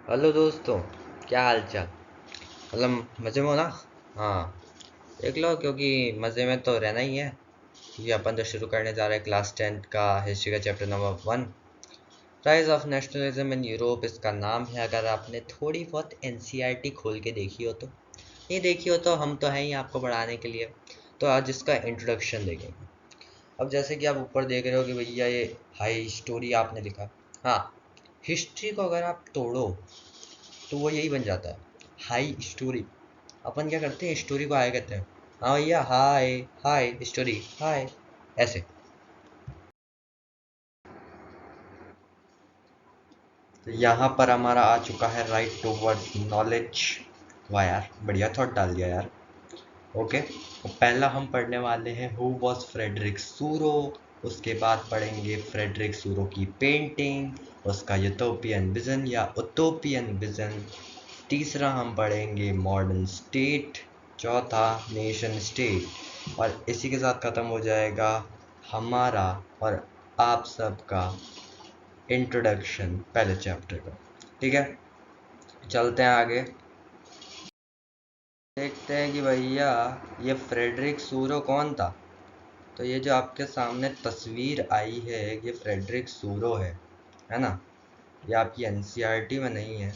Hello दोस्तों। क्या हाल चाल? मतलब मज़े में हो ना? हाँ, देख लो क्योंकि मज़े में तो रहना ही है। क्योंकि अपन तो शुरू करने जा रहे हैं क्लास 10 का हिस्ट्री का chapter number 1, rise of nationalism in Europe इसका नाम है। अगर आपने थोड़ी बहुत एनसीईआरटी खोल के देखी हो तो, नहीं देखी हो तो हम तो हैं ही आपको पढ़ाने के लिए। तो आज इसका इंट्रोडक्शन देखेंगे। अब जैसे कि आप ऊपर देख रहे हो कि भैया ये हाई स्टोरी आपने लिखा। हाँ, हिस्ट्री को अगर आप तोड़ो तो वो यही बन जाता है, हाई स्टोरी। अपन क्या करते हैं, स्टोरी को हाई कहते हैं। हाँ भैया, हाय हाय स्टोरी हाय, ऐसे। तो यहाँ पर हमारा आ चुका है राइट टूवर्ड्स नॉलेज। वाह यार, बढ़िया थॉट डाल दिया यार। ओके, तो पहला हम पढ़ने वाले हैं हु वॉज फ्रेडरिक सूरो। उसके बाद पढ़ेंगे फ्रेडरिक सूरो की पेंटिंग, उसका यूटोपियन विजन या उटोपियन विजन। तीसरा हम पढ़ेंगे मॉडर्न स्टेट। चौथा नेशन स्टेट। और इसी के साथ ख़त्म हो जाएगा हमारा और आप सबका इंट्रोडक्शन पहले चैप्टर का। ठीक है, चलते हैं आगे। देखते हैं कि भैया ये फ्रेडरिक सूरो कौन था। तो ये जो आपके सामने तस्वीर आई है ये फ्रेडरिक सूरो है ना? ये आपकी एनसीईआरटी में नहीं है।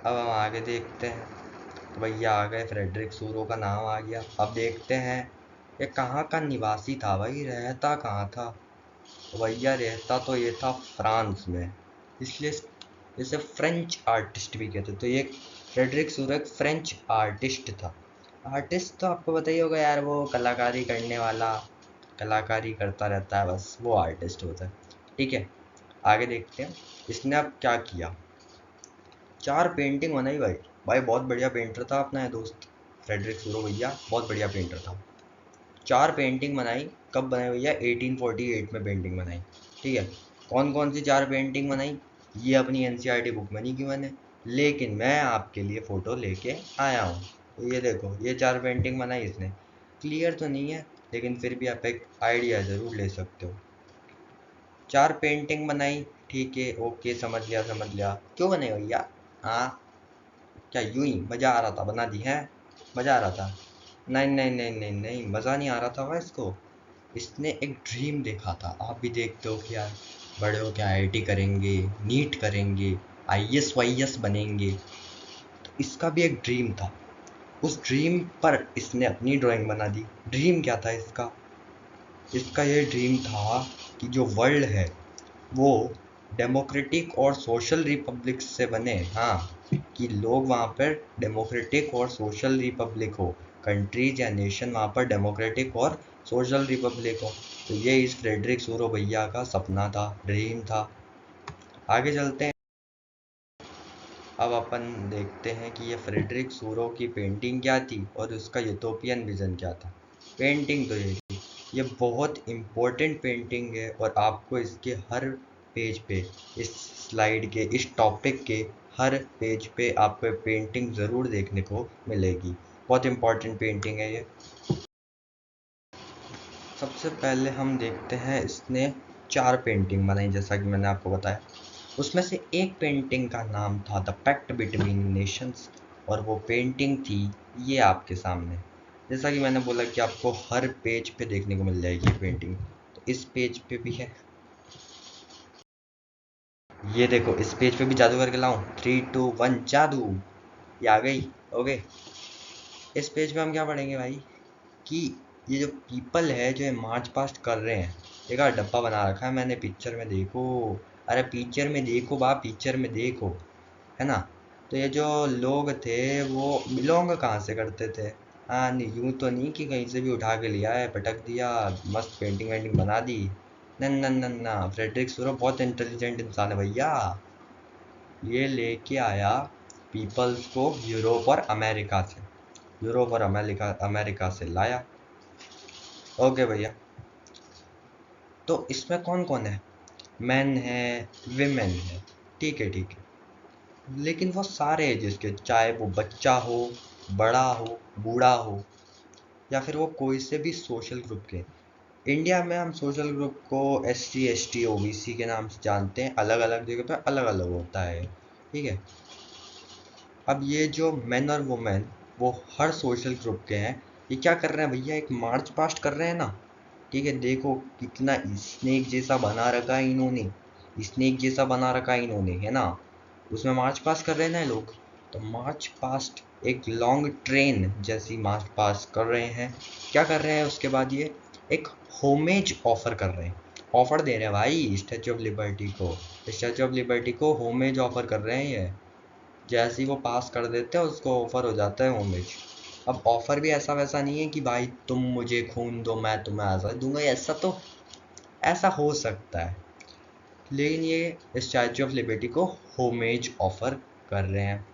अब हम आगे देखते हैं। तो भैया आ गए, फ्रेडरिक सूरो का नाम आ गया। अब देखते हैं ये कहाँ का निवासी था भाई, रहता कहाँ था। तो भैया रहता तो ये था फ्रांस में, इसलिए इसे फ्रेंच आर्टिस्ट भी कहते। तो ये फ्रेडरिक सूरो एक फ्रेंच आर्टिस्ट था। आर्टिस्ट तो आपको पता ही होगा यार, वो कलाकारी करने वाला, कलाकारी करता रहता है बस, वो आर्टिस्ट होता है। ठीक है, आगे देखते हैं इसने अब क्या किया। 4 पेंटिंग बनाई भाई। भाई बहुत बढ़िया पेंटर था अपना ये दोस्त फ्रेडरिक सूरो भैया, बहुत बढ़िया पेंटर था। 4 पेंटिंग बनाई। कब बनाई भैया? 1848 में पेंटिंग बनाई। ठीक है, कौन कौन सी 4 पेंटिंग बनाई ये अपनी एनसीईआरटी बुक में नहीं की मैंने, लेकिन मैं आपके लिए फ़ोटो लेके आया हूँ। ये देखो, ये 4 पेंटिंग बनाई इसने। क्लियर तो नहीं है लेकिन फिर भी आप एक आइडिया ज़रूर ले सकते हो। 4 पेंटिंग बनाई, ठीक है, ओके, समझ लिया समझ लिया। क्यों बने भैया? हाँ, क्या यूं ही मज़ा आ रहा था बना दी है? मज़ा आ रहा था? नहीं नहीं नहीं नहीं नहीं, मज़ा नहीं आ रहा था भाई इसको। इसने एक ड्रीम देखा था। आप भी देखते हो कि यार बड़े हो के आईआईटी करेंगे, नीट करेंगे, आईएएस वाईएएस बनेंगे। तो इसका भी एक ड्रीम था। उस ड्रीम पर इसने अपनी ड्राइंग बना दी। ड्रीम क्या था इसका? इसका ये ड्रीम था कि जो वर्ल्ड है वो डेमोक्रेटिक और सोशल रिपब्लिक से बने। हाँ, कि लोग वहाँ पर डेमोक्रेटिक और सोशल रिपब्लिक हो, कंट्रीज या नेशन वहाँ पर डेमोक्रेटिक और सोशल रिपब्लिक हो। तो ये इस फ्रेडरिक सूरो भैया का सपना था, ड्रीम था। आगे चलते हैं। अब अपन देखते हैं कि ये फ्रेडरिक सूरो की पेंटिंग क्या थी और उसका यूटोपियन विजन क्या था। पेंटिंग तो ये बहुत इम्पोर्टेंट पेंटिंग है और आपको इसके हर पेज पे, इस स्लाइड के, इस टॉपिक के हर पेज पे आपको पेंटिंग ज़रूर देखने को मिलेगी। बहुत इम्पोर्टेंट पेंटिंग है ये। सबसे पहले हम देखते हैं इसने 4 पेंटिंग बनाई जैसा कि मैंने आपको बताया। उसमें से एक पेंटिंग का नाम था द पैक्ट बिटवीन नेशंस और वो पेंटिंग थी ये आपके सामने। जैसा कि मैंने बोला कि आपको हर पेज पे देखने को मिल जाएगी पेंटिंग, तो इस पेज पे भी है। ये देखो, इस पेज पे भी जादू करके लाऊं? 3 2 1 जादू, ये आ गई। ओके, इस पेज पे हम क्या पढ़ेंगे भाई कि ये जो पीपल है जो ये मार्च पास्ट कर रहे हैं। देखा, डब्बा बना रखा है मैंने, पिक्चर में देखो। अरे पिक्चर में देखो बा, पिक्चर में देखो, है ना? तो ये जो लोग थे वो बिलोंग कहाँ से करते थे? हाँ, नहीं यूं तो नहीं कि कहीं से भी उठा के लिया है, पटक दिया, मस्त पेंटिंग वेंटिंग बना दी। न न न न, फ्रेडरिक सूरो बहुत इंटेलिजेंट इंसान है भैया। ये लेके आया पीपल्स को यूरोप और अमेरिका से, यूरोप और अमेरिका अमेरिका से लाया। ओके भैया, तो इसमें कौन कौन है? मैन है, विमेन है, ठीक है ठीक है। लेकिन वो सारे एजेस के, चाहे वो बच्चा हो, बड़ा हो, बूढ़ा हो, या फिर वो कोई से भी सोशल ग्रुप के, इंडिया में हम सोशल ग्रुप को SC ST OBC के नाम से जानते हैं, अलग अलग जगह पे अलग अलग होता है, ठीक है। अब ये जो मेन और वुमेन वो हर सोशल ग्रुप के हैं, ये क्या कर रहे हैं भैया, एक मार्च पास्ट कर रहे हैं ना, ठीक है। देखो कितना स्नेक जैसा बना रखा है इन्होंने, स्नेक जैसा बना रखा है इन्होंने, है ना। उसमें मार्च पास्ट कर रहे हैं ना ये लोग, तो मार्च पास्ट एक लॉन्ग ट्रेन जैसी मार्च पास्ट कर रहे हैं। क्या कर रहे हैं उसके बाद, ये एक होमेज ऑफर कर रहे हैं, ऑफर दे रहे हैं भाई स्टैचू ऑफ लिबर्टी को, स्टैचू ऑफ लिबर्टी को होमेज ऑफर कर रहे हैं ये। जैसे ही वो पास कर देते हैं उसको ऑफर हो जाता है होमेज। अब ऑफर भी ऐसा वैसा नहीं है कि भाई तुम मुझे खून दो मैं तुम्हें आज़ादी दूंगा, ऐसा तो ऐसा हो सकता है, लेकिन ये स्टैचू ऑफ लिबर्टी को होमेज ऑफर कर रहे हैं।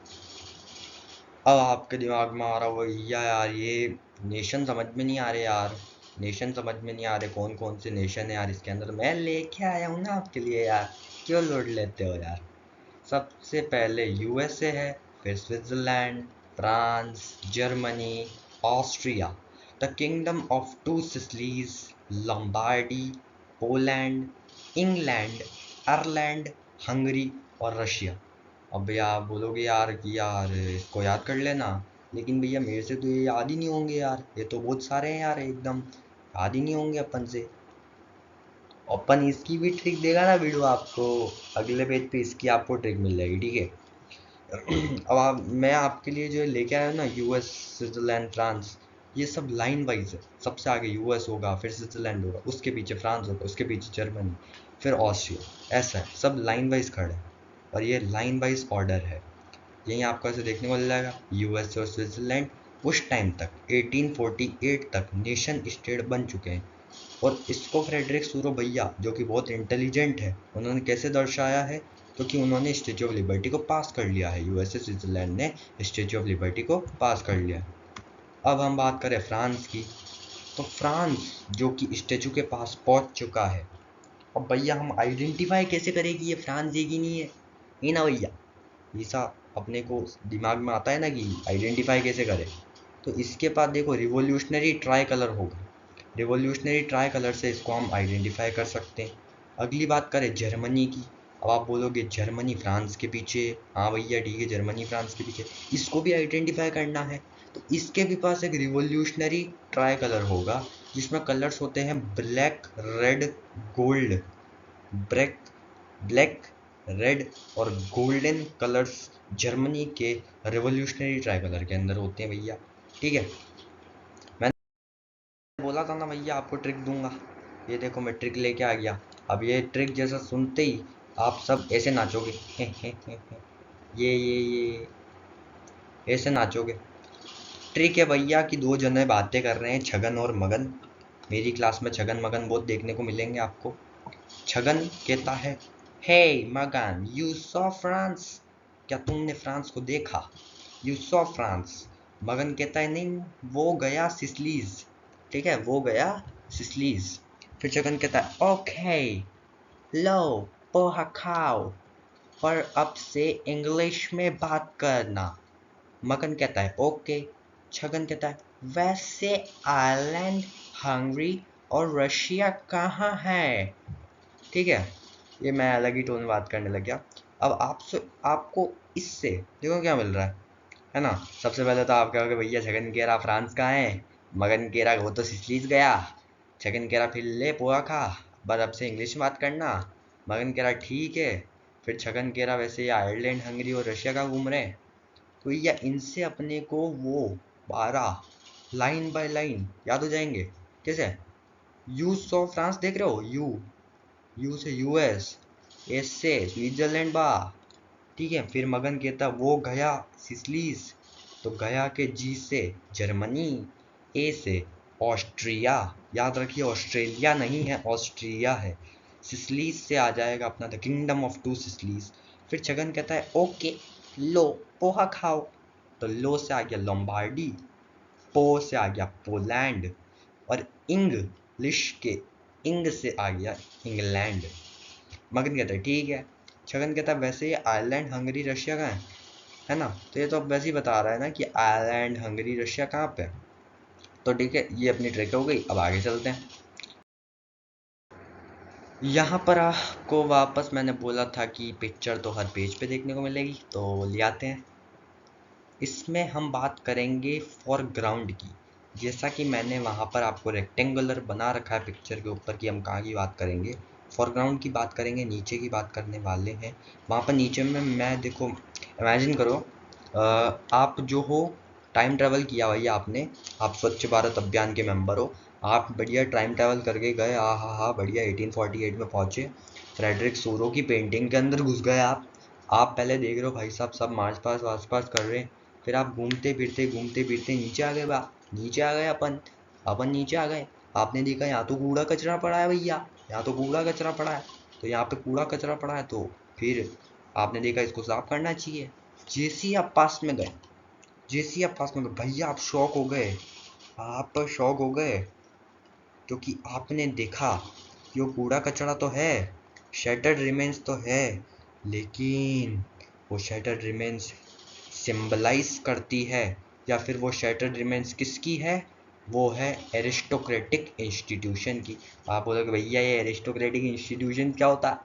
अब आपके दिमाग में आ रहा हो यार ये नेशन समझ में नहीं आ रहे यार, नेशन समझ में नहीं आ रहे, कौन कौन से नेशन है यार इसके अंदर, मैं लेके आया हूँ ना आपके लिए यार, क्यों लोड लेते हो यार। सबसे पहले USA है, फिर Switzerland, France, Germany, Austria, the Kingdom of Two Sicilies, Lombardy, Poland, England, Ireland, Hungary और रशिया। अब भैया आप बोलोगे यार कि यार इसको याद कर लेना, लेकिन भैया मेरे से तो ये याद ही नहीं होंगे यार, ये तो बहुत सारे हैं यार, एकदम याद ही नहीं होंगे अपन से। अपन इसकी भी ट्रिक देगा ना वीडियो आपको, अगले पेज पे इसकी आपको ट्रिक मिल जाएगी, ठीक है। अब मैं आपके लिए जो लेके आया हूँ ना, US, स्विट्जरलैंड, फ्रांस, ये सब लाइन वाइज है। सबसे आगे US होगा, फिर स्विट्जरलैंड होगा, उसके पीछे फ्रांस होगा, उसके पीछे जर्मनी, फिर ऑस्ट्रिया, ऐसा है, सब लाइन वाइज खड़े हैं और ये लाइन वाइज ऑर्डर है। यही आपको ऐसे देखने को मिल जाएगा। US और स्विट्जरलैंड उस टाइम तक 1848 तक नेशन स्टेट बन चुके हैं, और इसको फ्रेडरिक सूरो भैया जो कि बहुत इंटेलिजेंट है, उन्होंने कैसे दर्शाया है, क्योंकि उन्होंने स्टैचू ऑफ लिबर्टी को पास कर लिया है, USA स्विट्जरलैंड ने स्टैचू ऑफ लिबर्टी को पास कर लिया है। अब हम बात करें फ्रांस की, तो फ्रांस जो कि स्टैचू के पास पहुंच चुका है। अब भैया हम आइडेंटिफाई कैसे करें कि ये फ्रांस है कि नहीं है, ये ना भैया, ऐसा अपने को दिमाग में आता है ना कि आइडेंटिफाई कैसे करें। तो इसके बाद देखो रिवोल्यूशनरी ट्राई कलर होगा, रिवोल्यूशनरी ट्राई कलर से इसको हम आइडेंटिफाई कर सकते हैं। अगली बात करें जर्मनी की, अब आप बोलोगे जर्मनी फ्रांस के पीछे, हाँ भैया ठीक है जर्मनी फ्रांस के पीछे, इसको भी आइडेंटिफाई करना है। तो इसके भी पास एक रिवोल्यूशनरी ट्राई कलर होगा जिसमें कलर्स होते हैं black, red, gold. Black black red और गोल्डन कलर्स जर्मनी के रिवोल्यूशनरी ट्राई कलर के अंदर होते हैं भैया, ठीक है। बोला था ना भैया आपको ट्रिक दूंगा, ये देखो मैं ट्रिक लेके आ गया। अब ये ट्रिक जैसा सुनते ही आप सब ऐसे नाचोगे, ये ऐसे नाचोगे। ट्रिक है भैया कि दो जने बातें कर रहे हैं, छगन और मगन, मेरी क्लास में छगन मगन बहुत देखने को मिलेंगे आपको। छगन कहता है, हे मगन यू सॉ फ्रांस, क्या तुमने फ्रांस को देखा, यू सॉ फ्रांस। मगन कहता है नहीं, वो गया सिसलीज, ठीक है वो गया सिसलीज। फिर छगन कहता है ओके लो पोहा खाओ, पर अब से इंग्लिश में बात करना। मगन कहता है ओके। छगन कहता है वैसे आयरलैंड, हंगरी और रशिया कहाँ है, ठीक है। ये मैं अलग ही टोन में बात करने लग गया। अब आपको इससे देखो क्या मिल रहा है ना। सबसे पहले तो आप कहोगे भैया छगन कह रहा फ्रांस कहाँ है, मगन कह रहा वो तो सिसलीज गया। छगन कह रहा फिर ले पोहा खा, बस अब से इंग्लिश में बात करना। मगन कह रहा ठीक है। फिर छगन कह रहा वैसे ये आयरलैंड, हंगरी और रशिया का घूम रहे हैं, तो या इनसे अपने को वो 12 लाइन बाय लाइन याद हो जाएंगे। कैसे, यू सॉ फ्रांस देख रहे हो, यू से US, एस से स्विट्जरलैंड बा, ठीक है। फिर मगन कहता वो गया सिसलीज, तो गया के G से जर्मनी, ए से ऑस्ट्रिया, याद रखिए ऑस्ट्रेलिया नहीं है ऑस्ट्रिया है। सिसलीज से आ जाएगा अपना the Kingdom of to Sicilies. फिर छगन कहता है ओके लो पोहा खाओ, तो लो से आ गया लोम्बार्डी, पो से आ गया पोलैंड, और इंग्लिश के इंग से आ गया इंग्लैंड। मगन कहता है ठीक है। छगन कहता है वैसे ये आयरलैंड, हंगरी, रशिया कहाँ है ना। तो ये तो अब वैसे ही बता रहा है ना कि आयरलैंड, हंगरी, रशिया कहाँ पे है। तो ठीक है ये अपनी ट्रिक हो गई, अब आगे चलते हैं। यहाँ पर आपको वापस मैंने बोला था कि पिक्चर तो हर पेज पे देखने को मिलेगी, तो ले आते हैं। इसमें हम बात करेंगे फॉरग्राउंड की। जैसा कि मैंने वहाँ पर आपको रेक्टेंगुलर बना रखा है पिक्चर के ऊपर कि हम कहाँ की बात करेंगे। फॉरग्राउंड की बात करेंगे, नीचे की बात करने वाले हैं। वहाँ पर नीचे में मैं देखो, इमेजिन करो आप जो हो टाइम ट्रैवल किया भैया आपने, आप स्वच्छ भारत अभियान के मेंबर हो, आप बढ़िया टाइम ट्रैवल करके गए, हाँ बढ़िया 1848 में पहुँचे, फ्रेडरिक सूरो की पेंटिंग के अंदर घुस गए आप पहले देख रहे हो भाई साहब सब मार्च पास कर रहे हैं, फिर आप घूमते फिरते नीचे आ गए नीचे आ गए अपन नीचे आ गए। आपने देखा यहाँ तो कूड़ा कचरा पड़ा है भैया, यहाँ तो कूड़ा कचरा पड़ा है, तो यहाँ पे कूड़ा कचरा पड़ा है, तो फिर आपने देखा इसको साफ करना चाहिए। जैसे ही आप पास में गए, भैया आप शॉक हो गए, आप शॉक हो गए, क्योंकि आपने देखा कि वो कूड़ा कचरा तो है, शैटर्ड रिमेन्स तो है, लेकिन वो शैटर्ड रिमेन्स सिंबलाइज करती है, या फिर वो शैटर्ड रिमेन्स किसकी है, वो है एरिस्टोक्रेटिक इंस्टीट्यूशन की। आप बोलोगे भैया ये एरिस्टोक्रेटिक इंस्टीट्यूशन क्या होता है,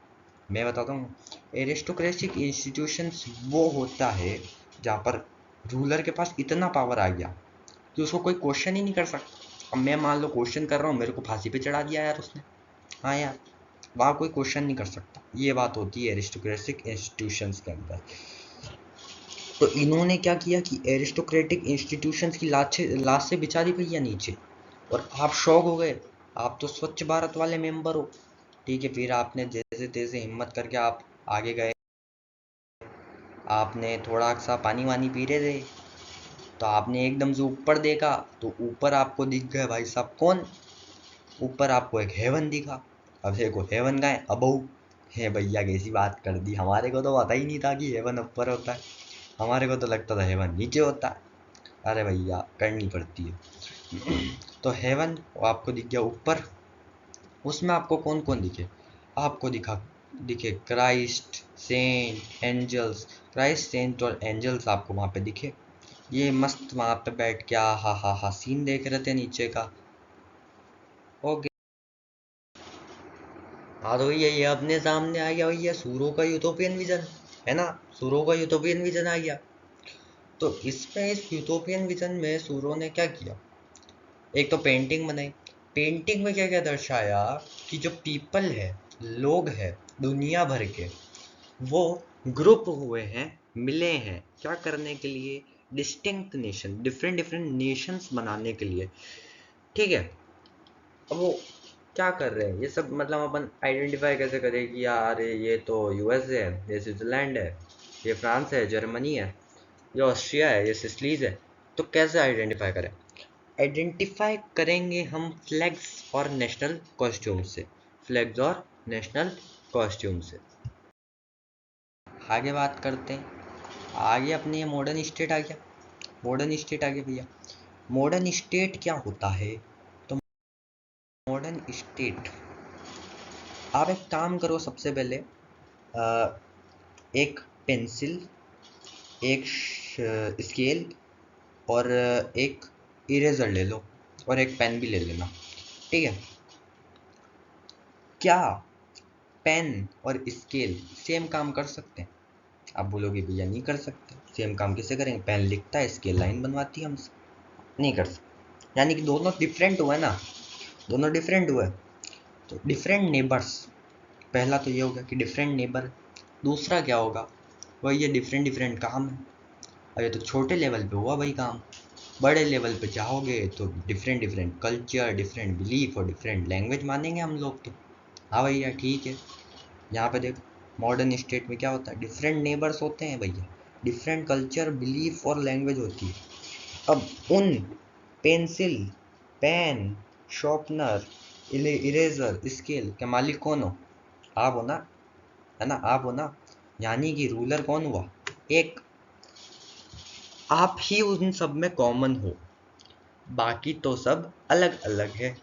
मैं बताता हूँ। एरिस्टोक्रेटिक इंस्टीट्यूशंस वो होता है जहाँ पर रूलर के पास इतना पावर आ गया कि उसको कोई क्वेश्चन ही नहीं कर सकता। अब मैं मान लो क्वेश्चन कर रहा हूँ, मेरे को फांसी पे चढ़ा दिया यार उसने, हाँ यार, वहाँ कोई क्वेश्चन नहीं कर सकता। ये बात होती है एरिस्टोक्रेटिक इंस्टीट्यूशंस के अंदर। तो इन्होंने क्या किया कि एरिस्टोक्रेटिक इंस्टीट्यूशंस की लाश से बिछा दी भैया नीचे, और आप शौक हो गए, आप तो स्वच्छ भारत वाले मेंबर हो, ठीक है। फिर आपने जैसे तैसे हिम्मत करके आप आगे गए, आपने थोड़ा सा पानी वानी पी रहे थे, तो आपने एकदम से ऊपर देखा, तो ऊपर आपको दिख गए भाई साहब कौन, ऊपर आपको एक हेवन दिखा। अब देखो हेवन का है अबव है भैया, कैसी बात कर दी, हमारे को तो पता ही नहीं था कि हेवन ऊपर होता है, हमारे को तो लगता था हेवन नीचे होता है। अरे भैया करनी पड़ती है। तो हेवन आपको दिख गया ऊपर, उसमें आपको कौन कौन दिखे, आपको दिखे Christ, saint, angels, Christ saint और एंजल्स आपको वहाँ पे दिखे। ये मस्त वहाँ पे बैठ के हा सीन देख रहे थे नीचे का। ओके, हाँ तो भैया ये अपने सामने आ गया भैया सूरो का यूटोपियन विजन, है ना, सूरो का यूटोपियन विजन आ गया। तो इसमें इस यूटोपियन विजन में सूरो ने क्या किया, एक तो पेंटिंग बनाई, पेंटिंग में क्या क्या दर्शाया कि जो पीपल है, लोग हैं दुनिया भर के, वो ग्रुप हुए हैं, मिले हैं क्या करने के लिए, distinct nation, different different Nations बनाने के लिए, ठीक है। अब वो क्या कर रहे हैं ये सब, मतलब अपन आइडेंटिफाई कैसे करें कि यार ये तो यूएस है, ये स्विट्जरलैंड है, ये फ्रांस है, जर्मनी है, ये ऑस्ट्रिया है, ये सिसलीज है, तो कैसे आइडेंटिफाई करें, आइडेंटिफाई करेंगे हम फ्लैग्स और नेशनल कॉस्ट्यूम से, फ्लैग्स और नेशनल कॉस्ट्यूम से। आगे बात करते हैं, आगे अपने ये मॉडर्न स्टेट आ गया, मॉडर्न स्टेट आ गया भैया। मॉडर्न स्टेट क्या होता है, तो मॉडर्न स्टेट, आप एक काम करो, सबसे पहले एक पेंसिल, एक स्केल और एक इरेजर ले लो, और एक पेन भी ले लेना, ठीक है। क्या पेन और स्केल सेम काम कर सकते हैं, आप बोलोगे भैया नहीं कर सकते, सेम काम कैसे करेंगे, पेन लिखता है, स्केल लाइन बनवाती है हमसे, नहीं कर सकते, यानी कि दोनों डिफरेंट हुए ना, दोनों डिफरेंट हुए। तो डिफरेंट नेबर्स, पहला तो ये होगा कि डिफरेंट नेबर, दूसरा क्या होगा, वह ये डिफरेंट डिफरेंट काम है। अब ये तो छोटे लेवल पे हुआ भाई काम, बड़े लेवल पे चाहोगे तो different different culture, different belief और डिफरेंट लैंग्वेज मानेंगे हम लोग तो, हाँ भैया ठीक है। यहाँ पे देखो मॉडर्न स्टेट में क्या होता है, डिफरेंट नेबर्स होते हैं भैया, डिफरेंट कल्चर, बिलीफ और लैंग्वेज होती है। अब उन pencil, pen, sharpener, eraser, scale के मालिक कौन हो, आप हो ना, है ना, आप हो ना, यानी कि रूलर कौन हुआ, एक, आप ही उन सब में कॉमन हो, बाकी तो सब अलग अलग है।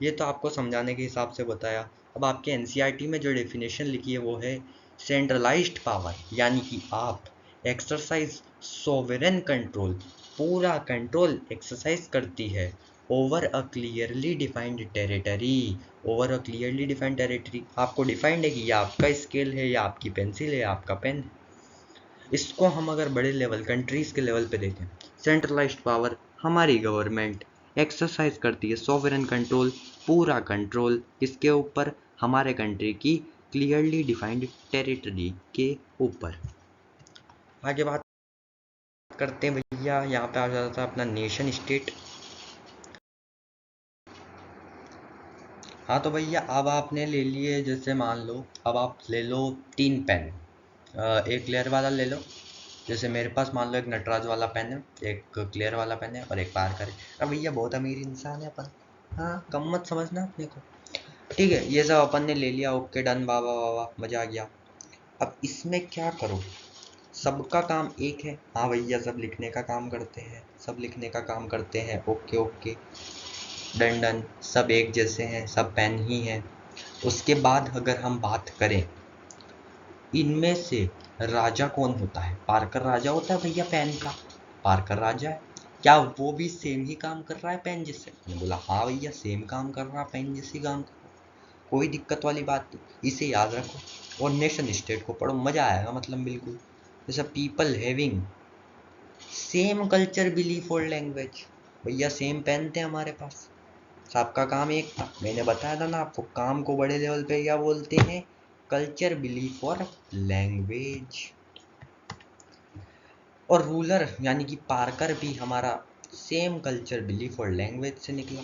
ये तो आपको समझाने के हिसाब से बताया। अब आपके एनसीईआरटी में जो डेफिनेशन लिखी है वो है सेंट्रलाइज्ड पावर, यानी कि आप एक्सरसाइज सोवरेन कंट्रोल, पूरा कंट्रोल एक्सरसाइज करती है over a clearly defined territory. Over a clearly defined territory, आपको डिफाइंड है कि ये आपका स्केल है या आपकी पेंसिल है या आपका पेन है। इसको हम अगर बड़े लेवल कंट्रीज के लेवल पे देखें, सेंट्रलाइज्ड पावर हमारी गवर्नमेंट एक्सरसाइज करती है सॉवरेन कंट्रोल, पूरा कंट्रोल किसके ऊपर, हमारे कंट्री की क्लियरली डिफाइंड टेरिटरी के ऊपर। आगे बात करते हैं भैया, यहाँ पे आ जाता है अपना नेशन स्टेट। हाँ तो भैया अब आपने ले लिए, जैसे मान लो अब आप ले लो 3 पेन, एक क्लियर वाला ले लो, जैसे मेरे पास मान लो एक नटराज वाला पेन है, एक क्लियर वाला पेन है और एक पार्कर है। अब भैया बहुत अमीर इंसान है अपन, हाँ कम मत समझना अपने को, ठीक है। ये सब अपन ने ले लिया, ओके डन, वाह वाह वाह मजा आ गया। अब इसमें क्या करो, सबका काम एक है, हाँ भैया सब लिखने का काम करते हैं, सब लिखने का काम करते हैं, ओके ओके डन डन, सब एक जैसे हैं, सब पेन ही हैं। उसके बाद अगर हम बात करें इनमें से राजा कौन होता है, पार्कर राजा होता है भैया पेन का, पार्कर राजा है। क्या वो भी सेम ही काम कर रहा है पेन जैसे, मैंने बोला हाँ भैया सेम काम कर रहा है, पेन जैसे काम कर रहा है, कोई दिक्कत वाली बात नहीं, इसे याद रखो और नेशन स्टेट को पढ़ो, मजा आएगा मतलब बिल्कुल। जैसा people having same culture belief और लैंग्वेज, भैया सेम पेन थे हमारे पास, सबका काम एक था, मैंने बताया था ना आपको, काम को बड़े लेवल पे क्या बोलते हैं, कल्चर बिलीफ और लैंग्वेज। और रूलर यानी कि पार्कर भी हमारा सेम कल्चर बिलीफ और लैंग्वेज से निकला।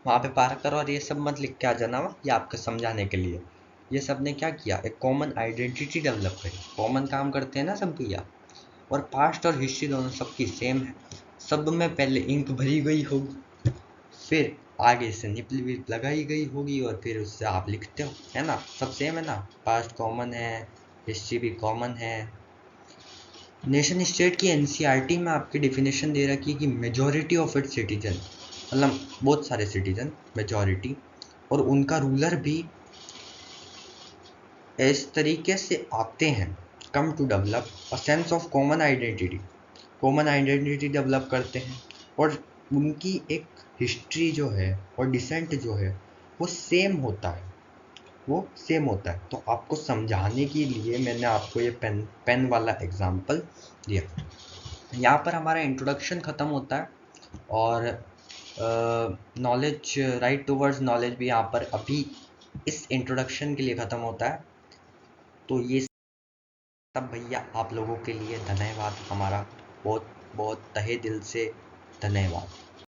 वहाँ पे पार्कर और ये सब मत लिख के आ जाना, ये आपको समझाने के लिए। ये सब ने क्या किया, एक कॉमन आइडेंटिटी डेवलप करी, कॉमन काम करते हैं ना सब भैया, और पास्ट और हिस्ट्री दोनों सबकी सेम है, सब में पहले इंक भरी गई होगी, फिर आगे से निपल विप लगाई गई होगी और फिर उससे आप लिखते हो, है ना, सब सेम है ना, पास्ट कॉमन है, हिस्ट्री भी कॉमन है। नेशन स्टेट की एनसीईआरटी में आपकी डिफिनेशन दे रखी है कि मेजॉरिटी ऑफ इट्स सिटीजन, मतलब बहुत सारे सिटीजन, मेजॉरिटी, और उनका रूलर भी इस तरीके से आते हैं, come to develop a sense of common identity, common identity develop करते हैं, और उनकी एक हिस्ट्री जो है और डिसेंट जो है वो सेम होता है, वो सेम होता है। तो आपको समझाने के लिए मैंने आपको ये पेन वाला एग्जांपल दिया। यहाँ पर हमारा इंट्रोडक्शन ख़त्म होता है और नॉलेज, राइट टूवर्ड्स नॉलेज भी यहाँ पर अभी इस इंट्रोडक्शन के लिए ख़त्म होता है। तो ये सब भैया आप लोगों के लिए धन्यवाद, हमारा बहुत बहुत तहे दिल से धन्यवाद।